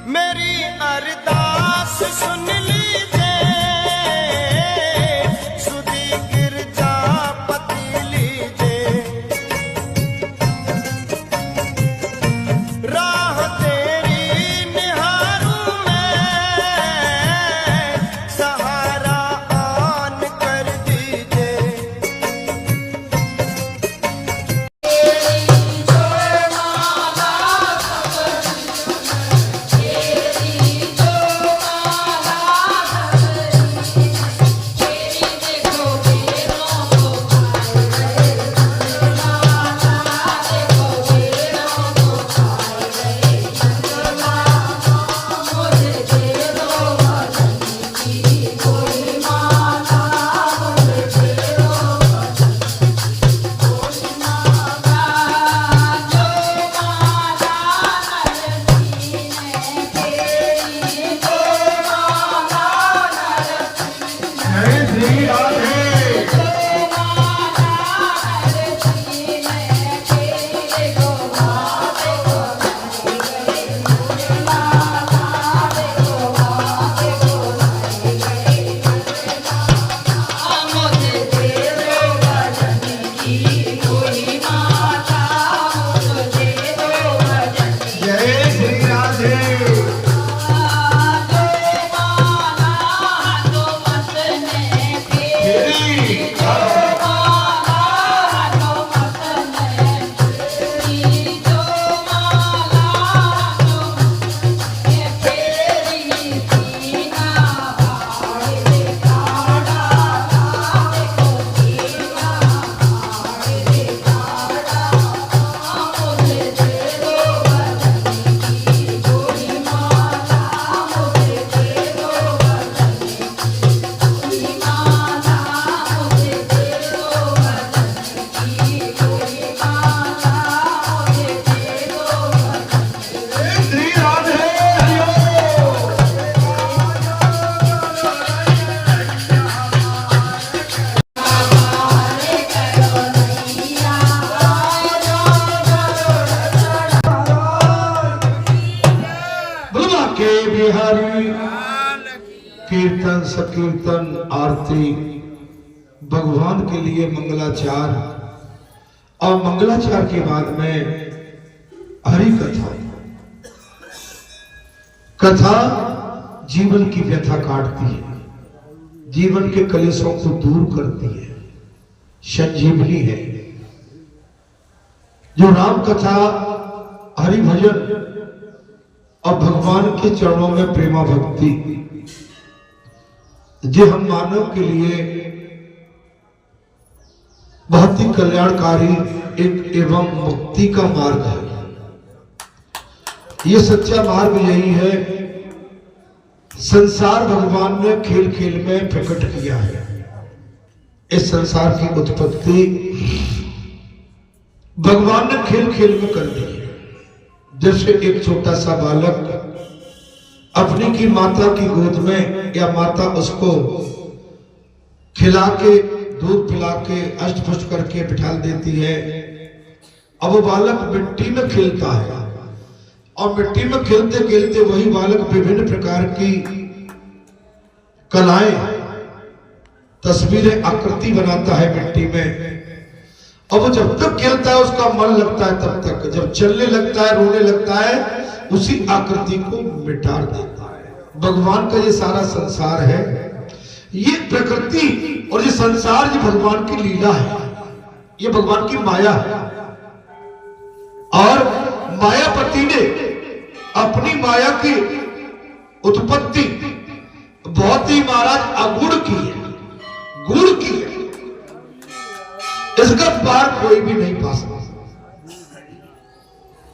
मेरी अरदास सुन लीजे सुधी गिरजा पति लीजे राह तेरी निहारूं मैं सहारा आन कर दीजे कीर्तन सकीर्तन आरती भगवान के लिए मंगलाचार और मंगलाचार के बाद में हरि कथा। कथा जीवन की व्यथा काटती है, जीवन के कलेशों को दूर करती है, संजीवनी है। जो राम कथा हरि भजन और भगवान के चरणों में प्रेमा भक्ति जो हम मानव के लिए बहुत ही कल्याणकारी एक एवं मुक्ति का मार्ग है। ये सच्चा मार्ग यही है। संसार भगवान ने खेल खेल में प्रकट किया है। इस संसार की उत्पत्ति भगवान ने खेल खेल में कर दी है। जैसे एक छोटा सा बालक अपनी की माता की गोद में या माता उसको खिला के दूध पिला के अष्टपुष्ट करके बिठा देती है। अब वो बालक मिट्टी में खेलता है और मिट्टी में खेलते खेलते वही बालक विभिन्न प्रकार की कलाएं तस्वीरें आकृति बनाता है मिट्टी में। और वो जब तक खेलता है उसका मन लगता है तब तक, जब चलने लगता है रोने लगता है उसी आकृति को मिटा देता है। भगवान का ये सारा संसार है, ये प्रकृति और ये संसार ये भगवान की लीला है, ये भगवान की माया है। और मायापति ने अपनी माया की उत्पत्ति बहुत ही महाराज अगुण की है, गुण की है। इसका पार कोई भी नहीं पा सकता।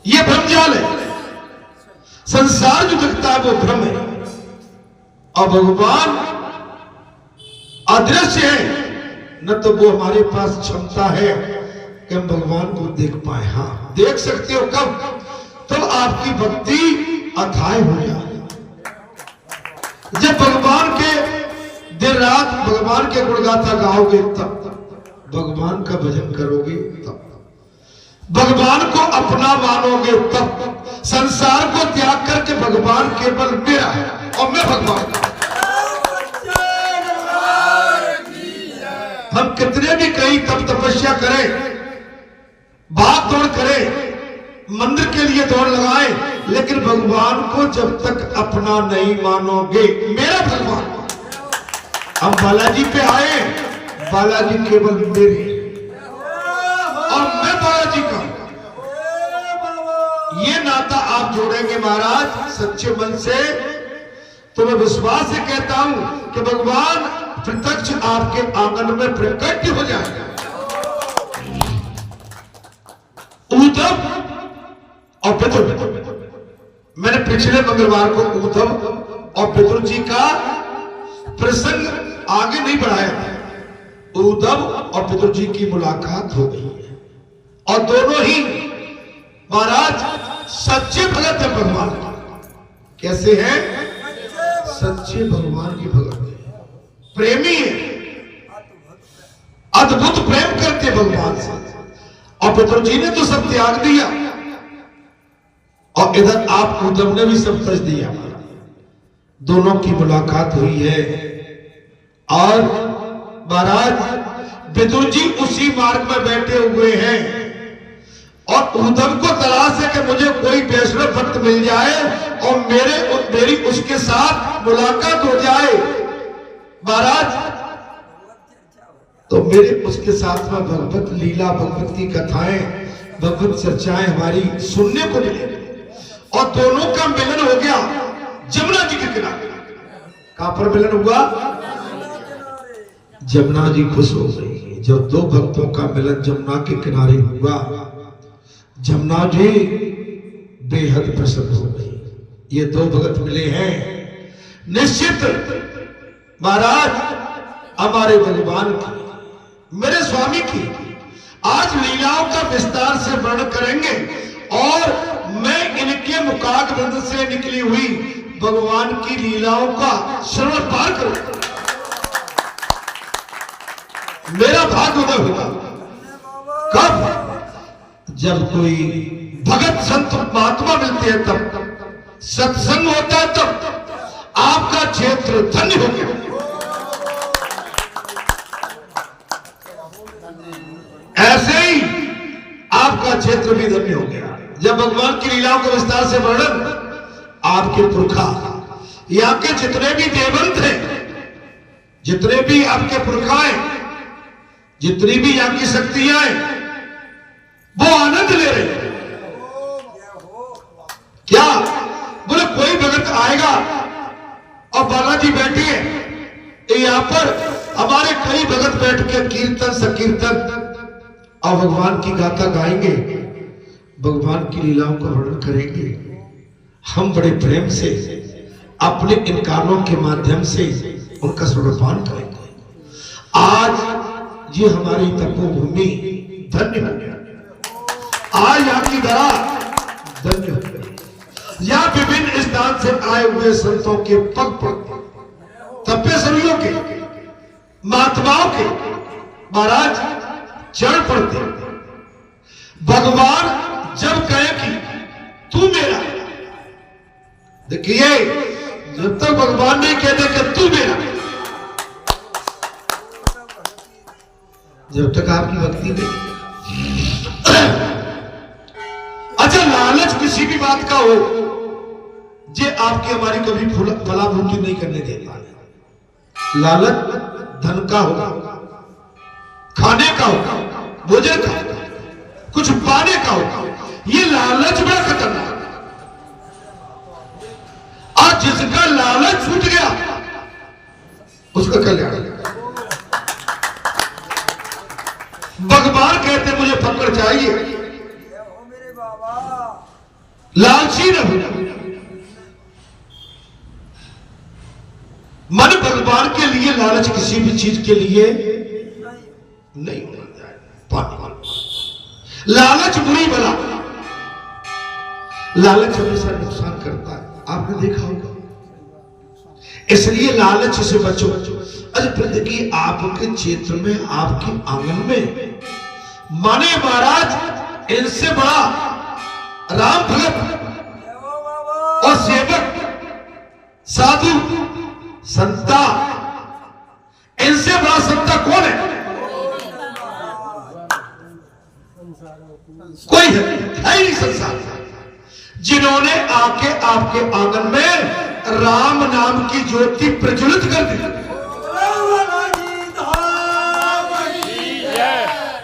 ये भ्रमजाल है। संसार जो दिखता है वो भ्रम है और भगवान अदृश्य है। न तो वो हमारे पास क्षमता है कि हम भगवान को देख पाए। हाँ देख सकते हो कब? तो आपकी भक्ति अथाह हो जाए। जब भगवान के दिन रात भगवान के गुणगाथा गाओगे तब, भगवान का भजन करोगे तब, भगवान को अपना मानोगे तब, संसार को त्याग करके भगवान केवल मेरा है और मैं भगवान का। हम कितने भी कहीं तप तपस्या करें, भाग दौड़ करें, मंदिर के लिए दौड़ लगाएं, लेकिन भगवान को जब तक अपना नहीं मानोगे, मेरा भगवान, हम बालाजी पे आए, बालाजी केवल मेरे और मैं बालाजी का। ये नाता आप जोड़ेंगे महाराज सच्चे मन से, तो मैं विश्वास से कहता हूं कि भगवान प्रत्यक्ष आपके आंगन में प्रकट हो जाएगा। उद्धव और पितृ, मैंने पिछले मंगलवार को उद्धव और पितृ जी का प्रसंग आगे नहीं बढ़ाया था। उद्धव और पितृ जी की मुलाकात हो गई है और दोनों ही महाराज सच्चे भगत है भगवान। कैसे हैं? सच्चे भगवान की भगत है, प्रेमी है, अद्भुत प्रेम करते भगवान से। और पितृ जी ने तो सब त्याग दिया और इधर आप उद्धव ने भी सब तज दिया। दोनों की मुलाकात हुई है और महाराज विदुर जी उसी मार्ग में बैठे हुए हैं और उद्धव को तलाश है कि मुझे कोई वैष्णव भक्त मिल जाए और मेरी उसके साथ मुलाकात हो जाए महाराज, तो मेरे उसके साथ में भगवत लीला, भगवत की कथाएं, भगवत चर्चाएं हमारी सुनने को मिलेगी। और दोनों का मिलन हो गया जमुना जी के किनारे। कहां पर मिलन हुआ? जमुना जी खुश हो गई जब दो भक्तों का मिलन जमुना के किनारे हुआ। जमुना जी बेहद प्रसन्न हो गई। ये दो भगत मिले हैं, निश्चित महाराज हमारे भगवान की, मेरे स्वामी की आज लीलाओं का विस्तार से वर्णन करेंगे और मैं इनके मुखाग्रंथ से निकली हुई भगवान की लीलाओं का श्रवण पार करूंगा। मेरा भाग्य होगा कब? जब कोई भगत संत महात्मा मिलते हैं, तब सत्संग होता है, तब आपका क्षेत्र धन्य हो गया। ऐसे ही आपका क्षेत्र भी धन्य हो गया जब भगवान की लीलाओं का विस्तार से वर्णन आपके पुरखा, यहाँ के जितने भी देवंत हैं, जितने भी आपके पुरखा हैं, जितनी भी यहाँ की शक्तियां हैं, वो आनंद ले रहे हैं। क्या बोले कोई भगत आएगा और बालाजी बैठे हैं, यहाँ पर हमारे कई भगत बैठ के कीर्तन संकीर्तन और भगवान की गाथा गाएंगे, भगवान की लीलाओं का वर्णन करेंगे। हम बड़े प्रेम से अपने इन कानों के माध्यम से उनका स्तोत्रपान करेंगे। आज ये हमारी तपोभूमि धन्य हो गया, आज यहाँ की धरा धन्य हो गई। यहाँ विभिन्न स्थान से आए हुए संतों के पग पड़ते, तपेश्वरियों के, महात्माओं के महाराज चढ़ पड़ते। भगवान जब कहे कि तू मेरा, देखिए जब तक भगवान नहीं कहते कि तू मेरा, जब तक आपकी भक्ति नहीं। अच्छा, लालच किसी भी बात का हो, जे आपकी हमारी कभी फलाभूति नहीं करने देता। लालच धन का होगा, खाने का होगा, भोजन का होगा, कुछ पाने का होगा। ये लालच बड़ा खतरनाक। और जिसका लालच छूट गया उसका कल्याण। भगवान कहते मुझे फक्र चाहिए, लालची न हो। मन भगवान के लिए, लालच किसी भी चीज के लिए नहीं होना चाहिए। लालच बुरी बला, लालच हमेशा नुकसान करता है, आपने देखा होगा। इसलिए लालच से बचो। अरे देखिए आपके क्षेत्र में, आपके आंगन में माने महाराज इनसे बड़ा राम भगत और सेवक साधु, संता, इनसे बड़ा संता कौन है? कोई है ही नहीं संसार जिन्होंने आके आपके आंगन में राम नाम की ज्योति प्रज्वलित कर दी।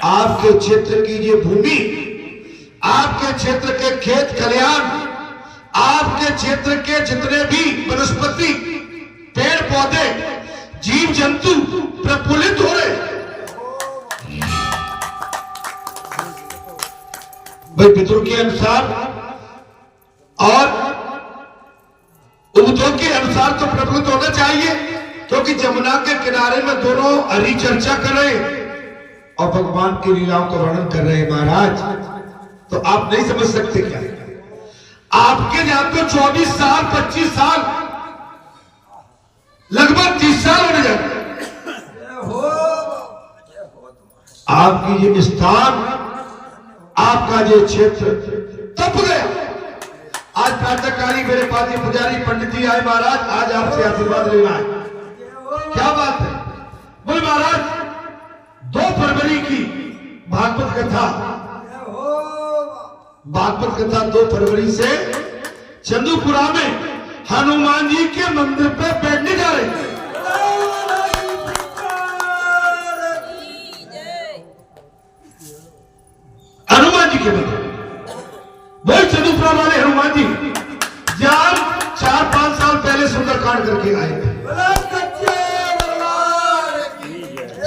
आपके क्षेत्र की ये भूमि, आपके क्षेत्र के खेत खलिहान, आपके क्षेत्र के जितने भी वनस्पति, पेड़ पौधे, जीव जंतु प्रफुल्लित हो रहे। भाई पितरों के अनुसार और उपदों के अनुसार तो प्रफुल्लित होना चाहिए, क्योंकि जमुना के किनारे में दोनों हरी चर्चा कर रहे और भगवान की लीलाओं का वर्णन कर रहे हैं महाराज। तो आप नहीं समझ सकते क्या? आपके यहां तो 24 साल 25 साल लगभग 30 साल होने जाते। आपकी ये स्थान, आपका ये क्षेत्र तप गया। आज प्रातःकाली मेरे पास ये पुजारी पंडित जी आए महाराज, आज आपसे आशीर्वाद लेना है। क्या बात है? बोले महाराज 2 फरवरी की भागवत कथा, भागवत कथा 2 फरवरी से चंदूपुरा में हनुमान जी के मंदिर पे बैठने जा रहे हैं। हनुमान जी के मंदिर, वही चंदूपुरा वाले हनुमान जी जहां 4-5 साल पहले सुंदरकांड करके आए थे।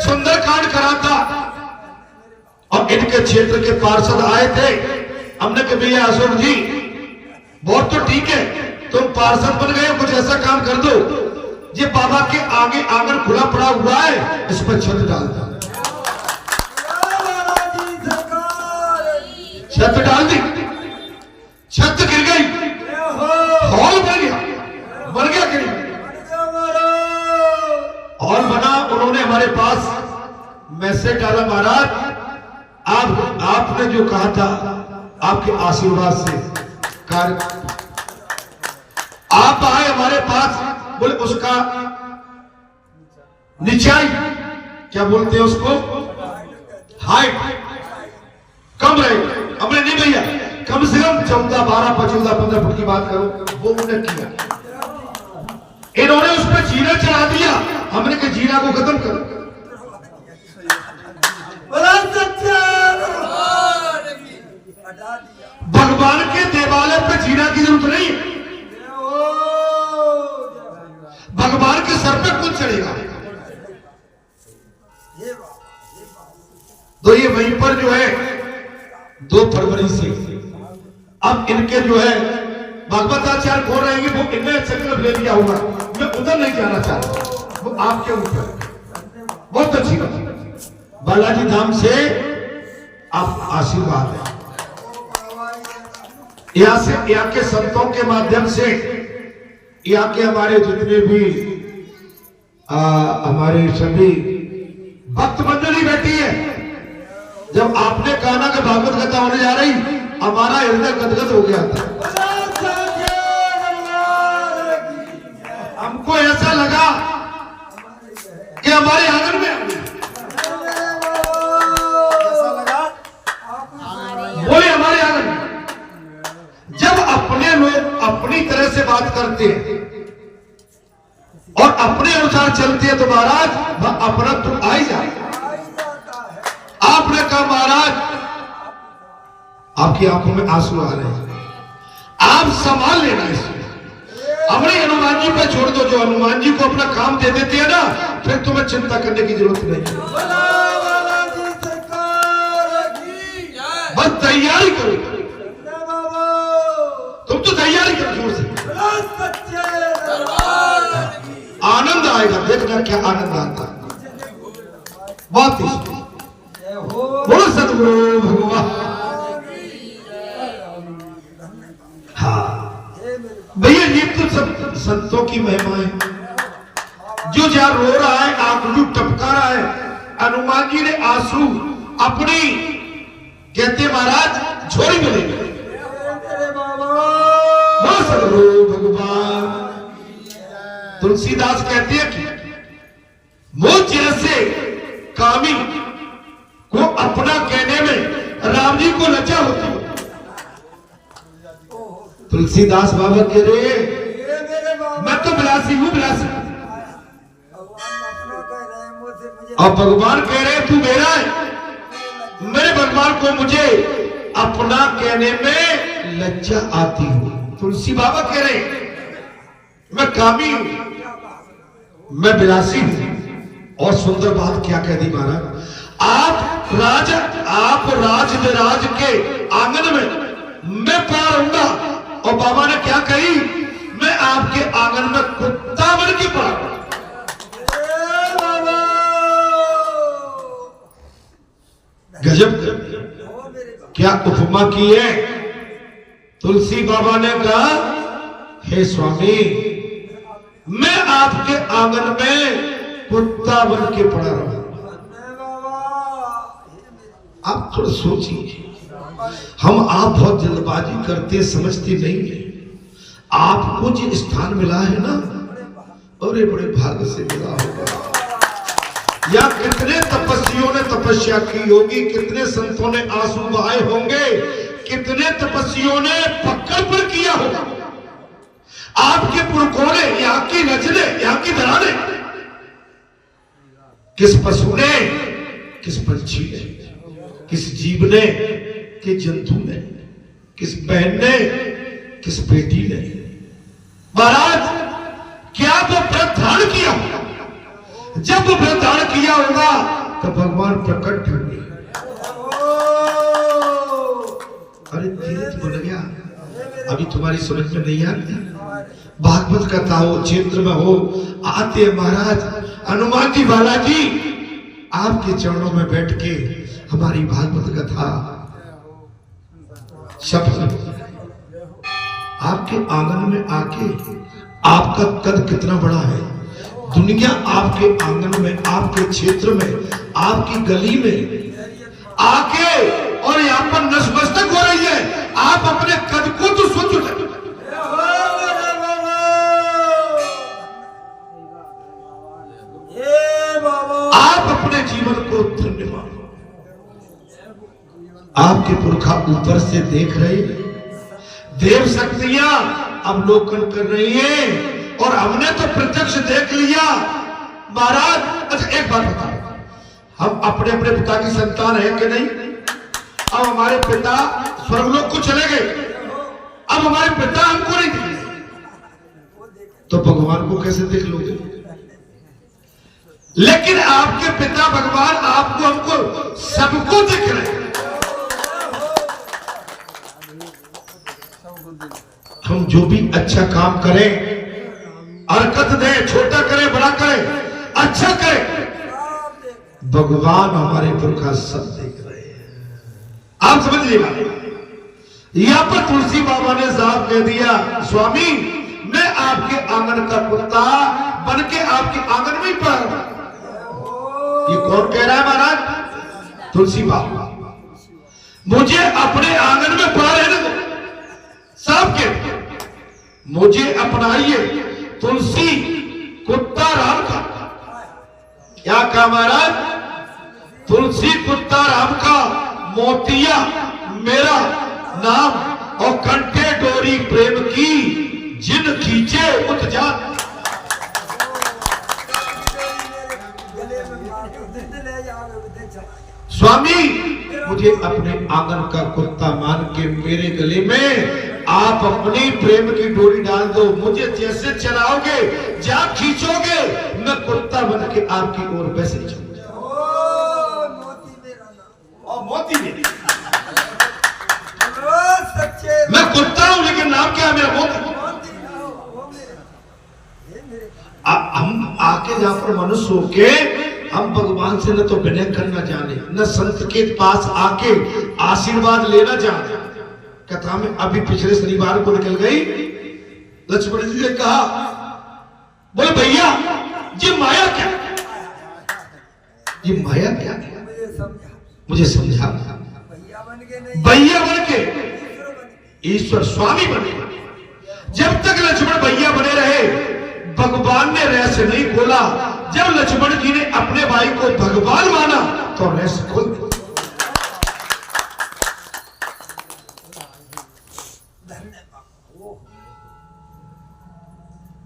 सुंदरकांड करा था और इनके क्षेत्र के पार्षद आए थे। हमने कहा भैया अशोक जी बहुत तो ठीक है, तुम पार्षद बन गए, कुछ ऐसा काम कर दो, ये बाबा के आगे आंगन खुला पड़ा हुआ है, इस पर छत डाल दो। छत डाल दी, छत गिर गई, हॉल बन गया कि नहीं? हॉल बना। उन्होंने हमारे पास मैसेज डाला महाराज आपने जो कहा था आपके आशीर्वाद से कार्य, आप आए हमारे पास, बोले उसका निचाई क्या बोलते हैं उसको, हाइट कम रहे। हमने नहीं भैया कम से कम 14, 12, 14, 15 फुट की बात करो, वो उन्होंने किया। इन्होंने उस पर जीना चढ़ा दिया। हमने कहा जीना को खत्म करो। भगवान के देवालय पे जीना की जरूरत नहीं है। भगवान के सर पे कौन चढ़ेगा? तो ये वहीं पर जो है 2 फरवरी से अब इनके जो है भागवताचार्य कौन रहेंगे, वो इनने संकल्प ले लिया होगा। मैं उधर नहीं जाना चाहता, वो आपके ऊपर। बहुत अच्छी बात, बालाजी धाम से आप आशीर्वाद है। यहाँ के संतों के माध्यम से, यहाँ के हमारे जितने भी हमारे सभी भक्त मंडली बैठी है, जब आपने कहा ना कि भागवत कथा होने जा रही, हमारा हृदय गदगद हो गया था। हमको ऐसा लगा कि हमारे आंगन में बोले, हमारे आंगन में जब अपने लोग अपनी तरह से बात करते हैं और अपने अनुसार चलते हैं तो महाराज अपना तो आ ही जाए। आपने कहा महाराज आपकी आंखों में आंसू आ रहे हैं, आप संभाल लेना इसमें। हमने हनुमान जी पे छोड़ दो, जो हनुमान जी को अपना काम दे देते हैं ना, फिर तुम्हें चिंता करने की जरूरत नहीं है। बस तैयारी करो, तुम तो तैयारी करो जोर से, आनंद आएगा। देखना क्या आनंद आता है। बहुत ही बोलो सतगुरु भगवान। हाँ भैया ये तो सब संतों की महिमा है। जो जहां रो रहा है, आंसू टपका रहा है, हनुमान जी ने आंसू अपनी कहते महाराज झोली में ले गए। भगवान तुलसीदास कहते हैं कि मुझ जैसे कामी को अपना कहने में राम जी को लज्जा होती है। तुलसीदास बाबा कह रहे ये मेरे बाबा मैं तो बिलासी हूं, बिलासी। भगवान अपना कह रहे हैं मुझे मुझे और भगवान कह रहे हैं तू मेरा है। मेरे भगवान को मुझे अपना कहने में लज्जा आती हो। तुलसी बाबा कह रहे हैं मैं कामी हूं, मैं बिलासी हूं। और सुंदर बात क्या कह दी महाराज, आप राज विराज के आंगन में मैं पार रहूंगा। और बाबा ने क्या कही, मैं आपके आंगन में कुत्ता बन के पार। बाबा गजब ओ मेरे बाबा क्या उपमा की है। तुलसी बाबा ने कहा हे स्वामी मैं आपके आंगन में कुत्ता बन के पड़ा रहा। आप थोड़ा सोचिए, हम आप बहुत जल्दबाजी करते समझते नहीं है। आपको जो स्थान मिला है ना, अरे बड़े भाग्य से मिला होगा। या कितने तपस्वियों ने तपस्या की होगी, कितने संतों ने आंसू बहाए होंगे, कितने तपस्वियों ने पक्कड़ पर किया होगा। आपके पुरखों ने, यहाँ की नजरे, यहाँ की धराने, किस पशु ने, किस पंछी ने, किस जीव ने, किस जंतु ने, किस बहन ने, किस बेटी ने, महाराज क्या वो व्रत धारण किया होगा। जब वो व्रत धारण किया होगा तो भगवान प्रकट होंगे। अरे तीर्थ बन गया, अभी तुम्हारी समझ में नहीं आती। भागवत कथा हो, क्षेत्र में हो, आते हैं महाराज हनुमान जी बालाजी आपके चरणों में बैठ के हमारी भागवत कथा शब्द आपके आंगन में आके, आपका कद कितना बड़ा है, दुनिया आपके आंगन में, आपके क्षेत्र में, आपकी गली में आके और यहाँ पर नतमस्तक हो रही है। आप अपने कद को तो सोचो। आप अपने जीवन को धन्य मानो। आपके पुरखा ऊपर से देख रहे हैं, देव शक्तियां अवलोकन कर रही हैं और हमने तो प्रत्यक्ष देख लिया महाराज। अच्छा एक बात बताओ, हम अपने अपने पिता की संतान है कि नहीं। अब हमारे पिता स्वर्गलोक को चले गए, अब हमारे पिता हमको नहीं दिखे, तो भगवान को कैसे देख लोगे। लेकिन आपके पिता भगवान आपको, हमको, सबको दिख रहे हैं। हम जो भी अच्छा काम करें, हरकत दें, छोटा करें, बड़ा करें, अच्छा करें, भगवान हमारे पुरखा सब देख रहे हैं। आप समझ लीजिएगा। यहां पर तुलसी बाबा ने साफ कह दिया स्वामी मैं आपके आंगन का कुत्ता बन के आपके आंगन में ही पड़ा। ये कौन कह रहा है महाराज? तुलसी बाबा। मुझे अपने आंगन में पड़ा रहने दो। साहब के मुझे अपनाइए। तुलसी कुत्ता राम का क्या कहा महाराज? तुलसी कुत्ता राम का, मोतिया मेरा नाम, और कंठे डोरी प्रेम की जिन खींचे उत जान। स्वामी मुझे अपने आंगन का कुत्ता मान के मेरे गले में आप अपनी प्रेम की डोरी डाल दो। मुझे जैसे चलाओगे, जहां खींचोगे, मैं कुत्ता बन के आपकी ओर वैसे चलूंगा। और मोती मेरी, मैं कुत्ता हूं लेकिन नाम क्या है मेरा? मोती। हम आके जहां पर मनुष्य होके हम भगवान से न तो विनय करना जाने, न संत के पास आके आशीर्वाद लेना जाने। कथा में अभी पिछले शनिवार को निकल गई, लक्ष्मण जी ने कहा बोले भैया ये माया क्या, ये माया क्या है, मुझे समझा। भैया बन के ईश्वर स्वामी बने। जब तक लक्ष्मण भैया बने रहे, भगवान ने बोला, जब लक्ष्मण जी ने अपने भाई को भगवान माना तो रहस्य खुल गया।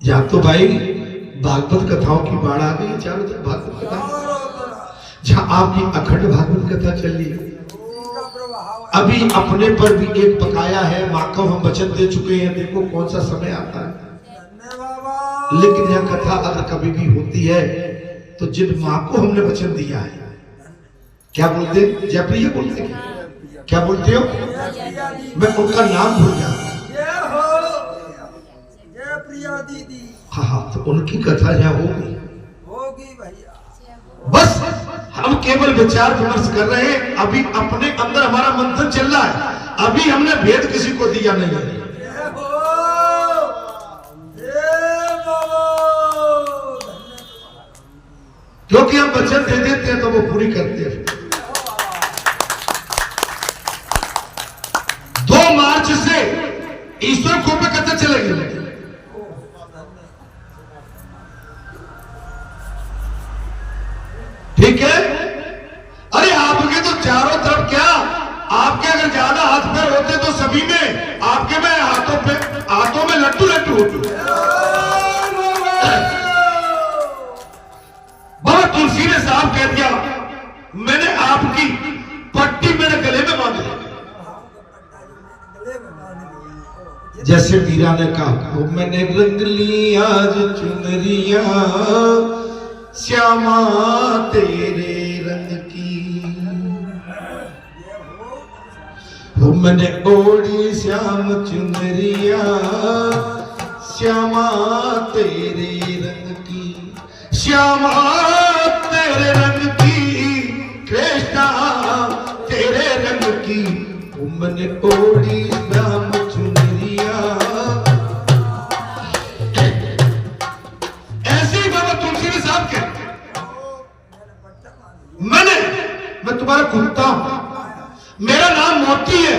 या तो भाई भागवत कथाओं की बाढ़ आ गई, चारों तरफ भागवत कथा, जहां आपकी अखंड भागवत कथा चल रही है। अभी अपने पर भी एक बकाया है, माँ को हम वचन दे चुके हैं, देखो कौन सा समय आता है। लेकिन यह कथा अगर कभी भी होती है तो जिन माँ को हमने वचन दिया है, क्या बोलते, जयप्रिया बोलते हैं, क्या बोलते हो, मैं उनका नाम भूल गया, जयप्रिया दीदी। हाँ, तो उनकी कथा यहाँ होगी भैया। बस हम केवल विचार विमर्श कर रहे हैं, अभी अपने अंदर हमारा मंथन चल रहा है, अभी हमने भेद किसी को दिया नहीं है। क्योंकि हम वचन दे देते हैं तो वो पूरी करते हैं। 2 मार्च से ईश्वर को पे कथा चलेगी, ठीक है। अरे आपके तो चारों तरफ क्या, आपके अगर ज्यादा हाथ पैर होते तो सभी में, आपके में हाथों में लट्टू लट्टू होती। बाबा तुलसी ने साफ कह दिया, मैंने आपकी पट्टी मेरे गले में बांध दी। जैसे मीरा ने कहा, मैंने रंग ली आज चुनरिया श्यामा तेरे रंग की, हो मैंने ओढ़ी श्याम चुनरिया श्यामा तेरे रंग की, श्यामा तेरे रंग की, कृष्णा तेरे रंग की, हो मैंने ओढ़ी श्याम चुनरिया। मैं तुम्हारा कुत्ता हूं, मेरा नाम मोती है,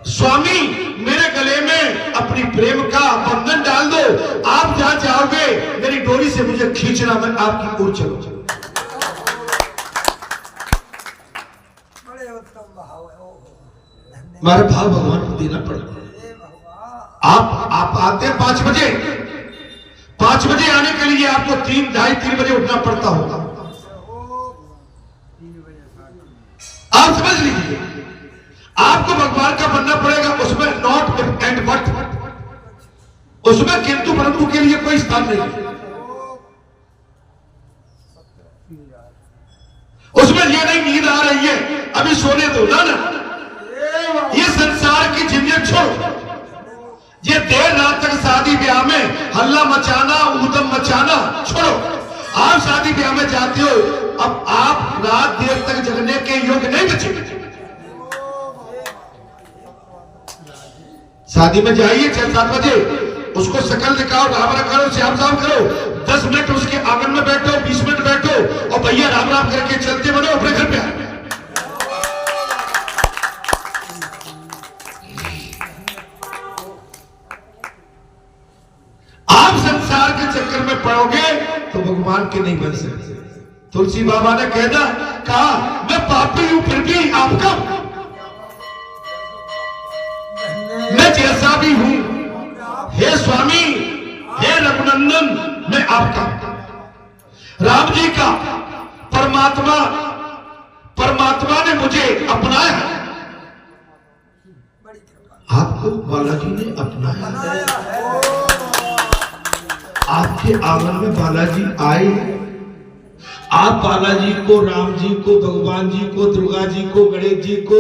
स्वामी मेरे गले में अपनी प्रेम का बंधन डाल दो, आप जहां चाहोगे मेरी डोरी से मुझे खींचना, मैं आपकी ओर चलूं। हमारा भाव भगवान को देना पड़ता है। आप आते हैं 5 बजे, 5 बजे आने के लिए आपको 2:30-3 बजे उठना पड़ता होगा। आप समझ लीजिए, आपको भगवान का बनना पड़ेगा, उसमें नॉट एंड बट, उसमें किंतु परंतु के लिए कोई स्थान नहीं, उसमें ये नहीं नींद आ रही है अभी सोने दो ना, ये संसार की झंझट छोड़ो, ये देर रात तक शादी ब्याह में हल्ला मचाना, ऊधम मचाना छोड़ो। आप शादी ब्याह में जाते हो, अब आप रात देर तक जगने के योग्य नहीं बचे। शादी में जाइए 6-7 बजे, उसको शकल दिखाओ, राम राम करो, श्याम श्याम करो, 10 मिनट उसके आंगन में बैठो, 20 मिनट बैठो और भैया राम राम करके चलते बनो अपने घर पे। आप संसार के चक्कर में पड़ोगे तो भगवान के नहीं बन सकते। तुलसी बाबा ने कहा मैं पापी हूं फिर भी आपका, मैं जैसा भी हूं, हे स्वामी, हे रघुनंदन, मैं आपका। राम जी का परमात्मा ने मुझे अपनाया, आपको बालाजी ने अपनाया। आपके आंगन में बालाजी आए, आप बालाजी को, राम जी को, भगवान जी को, दुर्गा जी को, गणेश जी को,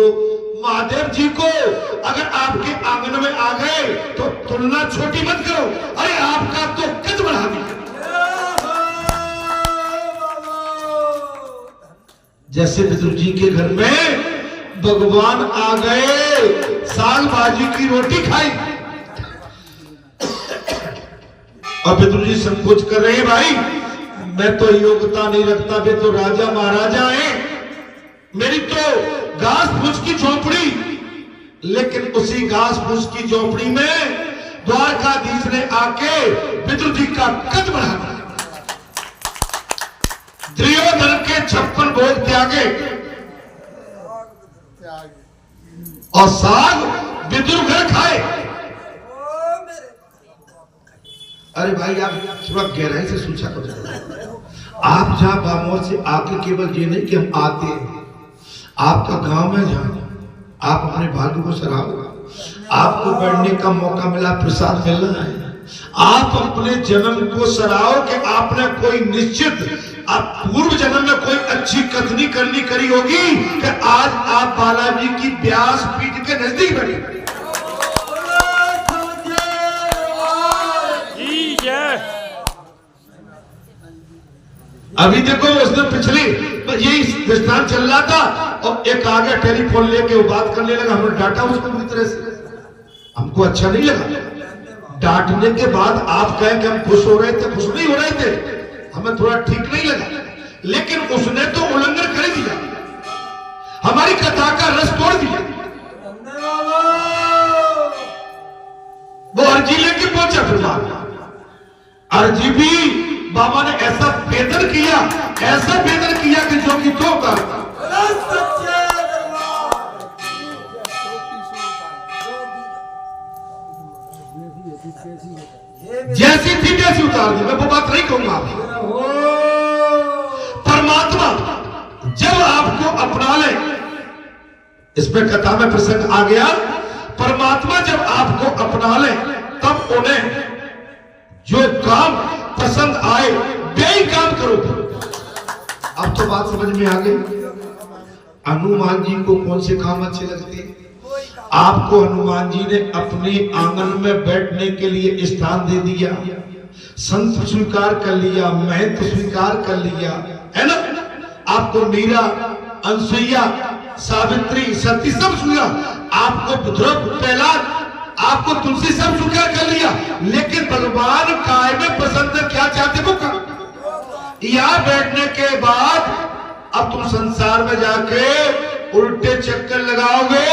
महादेव जी को अगर आपके आंगन में आ गए तो तुलना छोटी मत करो, अरे आपका तो कद बढ़ा दिया। जैसे विदुर जी के घर में भगवान आ गए, साग भाजी की रोटी खाई और विदुर जी संकोच कर रहे हैं, भाई मैं तो योग्यता नहीं रखता, वे तो राजा महाराजा हैं, मेरी तो घास फूस की झोपड़ी, लेकिन उसी घास फूस की झोपड़ी में द्वारकाधीश ने आके विदुर जी का कद बढ़ा दिया। दुर्योधन के 56 भोग त्यागे और साग विदुर घर खाए। अरे भाई आप थोड़ा गहराई से सोचा करो। आप जहां बामोर से आके केवल ये नहीं कि हम आते हैं, आपका गांव में जहां आप अपने भाग्य को सराहो, आपको बैठने का मौका मिला, प्रसाद मिल रहा है, आप अपने जन्म को सराहो कि आपने कोई निश्चित आप पूर्व जन्म में कोई अच्छी कथनी करनी करी होगी कि आज आप बालाजी की व्यास पीठ के नजदीक बैठे। अभी देखो उसने पिछली यही दृष्टांत चल रहा था और एक आ गया टेलीफोन लेके वो बात करने लगा, हमने डांटा उसको पूरी तरह से, हमको अच्छा नहीं लगा। डांटने के बाद आप कहें कि हम खुश हो रहे थे, खुश नहीं हो रहे थे, हमें थोड़ा ठीक नहीं लगा, लेकिन उसने तो उल्लंघन कर दिया, हमारी कथा का रस तोड़ दिया। वो अर्जी लेके पहुंचा, फिर बाबा अर्जी भी बाबा ने ऐसा बेदर किया, ऐसा बेदर किया कि जो कि तो कर जैसी थी वैसी उतार दी। मैं वो बात नहीं कहूंगा। परमात्मा जब आपको अपना ले, इसमें कथा में प्रसंग आ गया, परमात्मा जब आपको अपना ले तब उन्हें जो काम पसंद आए वही काम करो। अब तो बात समझ में आ गई। हनुमान जी को कौन से काम अच्छे लगते हैं? आपको हनुमान जी ने अपने आंगन में बैठने के लिए स्थान दे दिया, संत स्वीकार कर लिया, महंत स्वीकार कर लिया, है ना? आपको मीरा, अनसुईया, सावित्री, सती सब स्वीकार, आपको ध्रुव, प्रहलाद, आपको तुलसी सब स्वीकार कर लिया, लेकिन भगवान काय में पसंद क्या चाहते वो कर। यहां बैठने के बाद अब तुम संसार में जाके उल्टे चक्कर लगाओगे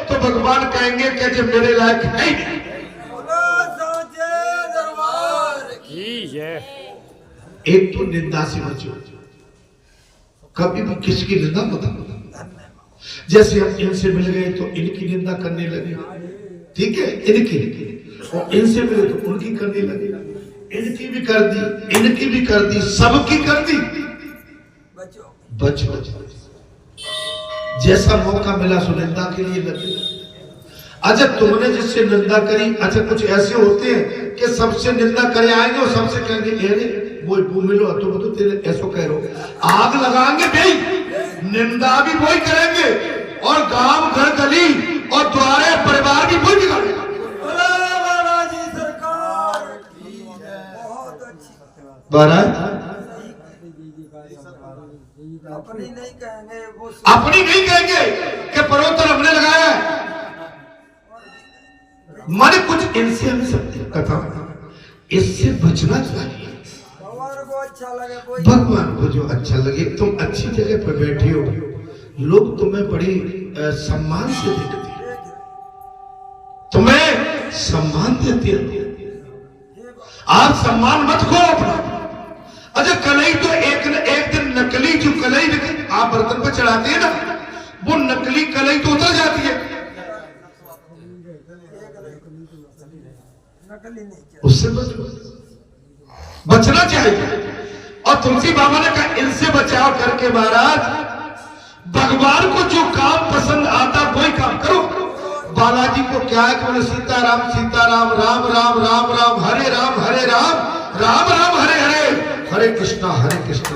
तो भगवान कहेंगे कि जब मेरे लायक है ही नहीं। एक तो निंदा से बचो, कभी भी किसकी निंदा मत करो। जैसे हम इनसे मिल गए तो इनकी निंदा करने लगे, ठीक है, इनकी, और इनसे मिले तो उनकी करने लगे, इनकी भी कर दी, इनकी भी कर दी, सबकी कर दी। बचो, जैसा मौका मिला सो निंदा के लिए लगे। अच्छा तुमने जिससे निंदा करी, अच्छा कुछ ऐसे होते हैं कि सबसे निंदा करे आएंगे और सबसे कहेंगे अरे वो मिलो तुम तो तेरे ऐसो कह रहे हो, आग लगाएंगे भाई, निंदा भी वही करेंगे और गांव घर गली और द्वारे परिवार भी वही बिगाड़ेगा। अपनी नहीं कहेंगे, वो अपनी नहीं कहेंगे कि पर्वत हमने लगाया है। माने कुछ इनसे हम सब कथा इससे बचना चाहिए। भगवान को अच्छा लगे, भगवान को जो अच्छा लगे। तुम अच्छी जगह पर बैठे हो, लोग तुम्हें बड़ी सम्मान से देखते हैं, तुम्हें सम्मान देते हैं। आप सम्मान मत खो अपना। अच्छा कलई तो एक दिन नकली जो कलई आप बर्तन पर चढ़ाते हैं ना, वो नकली कलई तो उतर जाती है, उससे बचना चाहिए। और तुलसी बाबा ने कहा इनसे बचाव करके महाराज भगवान को जो काम पसंद आता वही काम करो। बालाजी को क्या है कि बोले सीताराम सीताराम राम राम राम राम हरे राम हरे राम राम राम हरे हरे, हरे कृष्णा कृष्ण